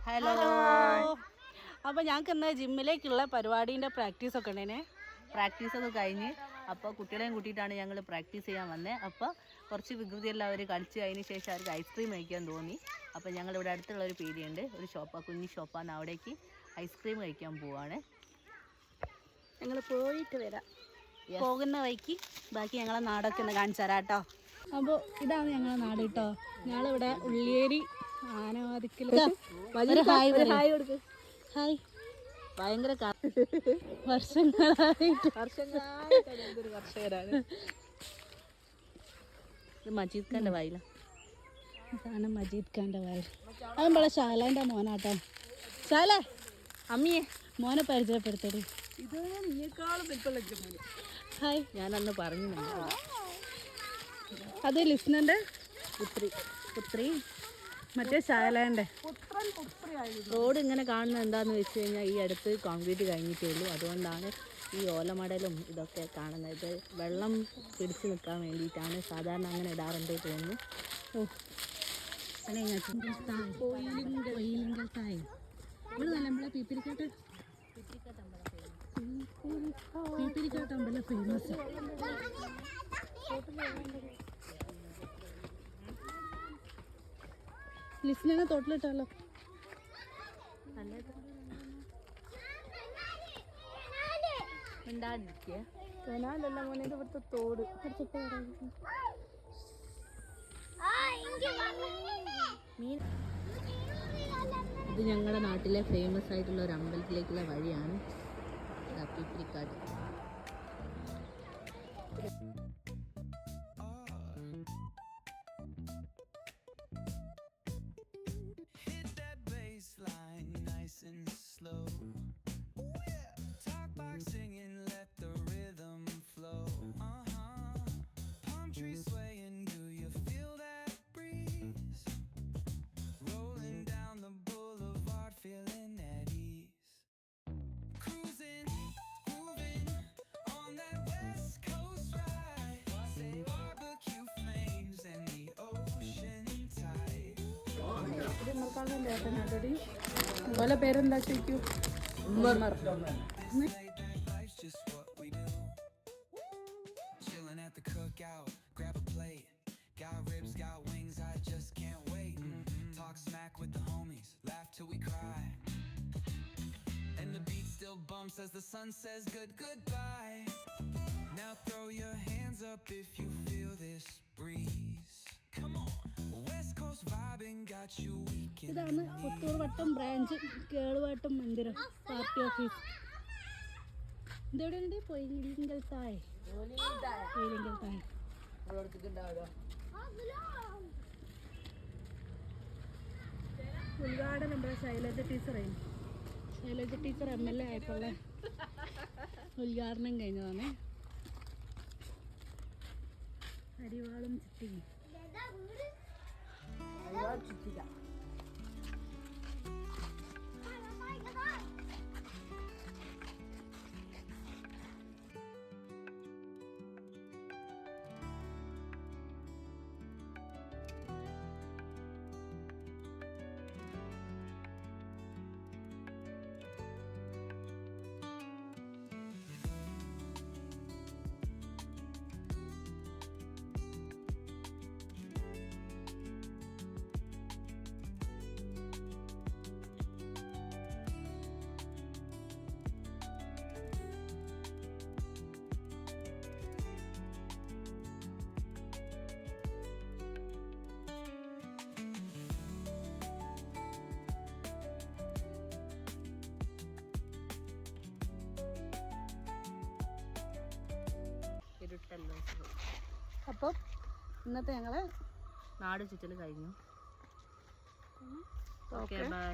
Hello. അപ്പോൾ ഞങ്ങൾക്ക് ഇന്ന് ജിമ്മിലേക്കുള്ള പരിപാടീൻ്റെ പ്രാക്ടീസൊക്കെ ഉണ്ടേനെ. പ്രാക്ടീസൊക്കെ കഴിഞ്ഞ് അപ്പോൾ കുട്ടികളെയും കൂട്ടിയിട്ടാണ് ഞങ്ങൾ പ്രാക്ടീസ് ചെയ്യാൻ വന്നത്. അപ്പോൾ കുറച്ച് വികൃതിയെല്ലാം അവർ കളിച്ച് അതിന് ശേഷം അവർക്ക് ഐസ്ക്രീം കഴിക്കാൻ തോന്നി. അപ്പോൾ ഞങ്ങളിവിടെ അടുത്തുള്ള ഒരു പീടിയുണ്ട്, ഒരു ഷോപ്പാണ്, കുഞ്ഞി ഷോപ്പാണ്. അവിടേക്ക് ഐസ്ക്രീം കഴിക്കാൻ പോവാണ്. ഞങ്ങൾ പോയിട്ട് വരാം. പോകുന്ന വഴിക്ക് ബാക്കി ഞങ്ങളെ നാടൊക്കെ ഒന്ന് കാണിച്ചു തരാം കേട്ടോ. അപ്പോൾ ഇതാണ് ഞങ്ങളെ നാട് കേട്ടോ. ഞങ്ങളിവിടെ ഉള്ളിയേരി ആനവാദിക്കൽ. ഹായ് കൊടുക്ക്. ഹായ്. ഭയങ്കര വർഷങ്ങളായിട്ട് കർഷകരാണ്. ഇത് മജീദ് ഖാൻ്റെ വയല. ഇതാണ് മജീദ് ഖാൻ്റെ വയൽ. അത് നമ്മളെ ഷാലേൻ്റെ മോനാട്ടോ. ഷാലേ, അമ്മിയെ മോനെ പരിചയപ്പെടുത്തടി. ഇതാണ് നീക്കാളും വലിപ്പമുള്ള. ഹായ്. ഞാനന്ന് പറഞ്ഞു. അത് ലിസ്നൻ്റെ പുത്രി മറ്റേ ഷാലേൻ്റെ. റോഡ് ഇങ്ങനെ കാണുന്നത് എന്താണെന്ന് വെച്ച് കഴിഞ്ഞാൽ ഈ അടുത്ത് കോൺക്രീറ്റ് കഴിഞ്ഞിട്ടേ ഉള്ളൂ. അതുകൊണ്ടാണ് ഈ ഓലമടലും ഇതൊക്കെ കാണുന്നത്. ഇത് വെള്ളം പിടിച്ച് നിൽക്കാൻ വേണ്ടിയിട്ടാണ്. സാധാരണ അങ്ങനെ ഇടാറുണ്ട് തോന്നുന്നു. ഓ നമ്മളെ പീപ്പിരിക്കാട്ടമ്പലം ഫേമസ്. ലിസ്റ്റിനെ തോട്ടിലിട്ടാലോ. കനാലല്ല മോനെ, ഇവിടുത്തെ തോട്. ഇത് ഞങ്ങളുടെ നാട്ടിലെ ഫേമസ് ആയിട്ടുള്ള ഒരു അമ്പലത്തിലേക്കുള്ള വഴിയാണ് പീപ്പിരിക്കാട്. And slow, talk back singing, let the rhythm flow. Palm trees swaying, do you feel that breeze? Rolling down the boulevard, feeling at ease. Cruising, grooving on that west coast ride. Say barbecue flames and the ocean tide. ഓല പേരെന്താ ചോദിക്കൂ? Just what we do. Chilling at the cookout, grab a plate. Got ribs, got wings, I just can't wait. Talk smack with the homies, laugh till we cry. And the beat still bumps as the sun says goodbye. Now throw your hands up if you feel this breeze. Come on. West Coast vibing got you weak. ഇതാണ് പുത്തൂർ വട്ടം branch കേളുവാട്ടം മന്ദിരം party office. ഇതെവിടെയുണ്ട്? പൊയിലിങ്കൽ താഴെ. ഉദ്ഘാടനം നമ്മുടെ Shailaja ടീച്ചറായിരുന്നു. Shailaja teacher MLA ആയിട്ടുള്ള ഉദ്ഘാടനം കഴിഞ്ഞതാണ്. അരിവാളും ചുറ്റിയും ചുറ്റിക. അപ്പം ഇന്നത്തെ ഞങ്ങളെ നാട് ചുറ്റൽ കഴിഞ്ഞു. Okay bye.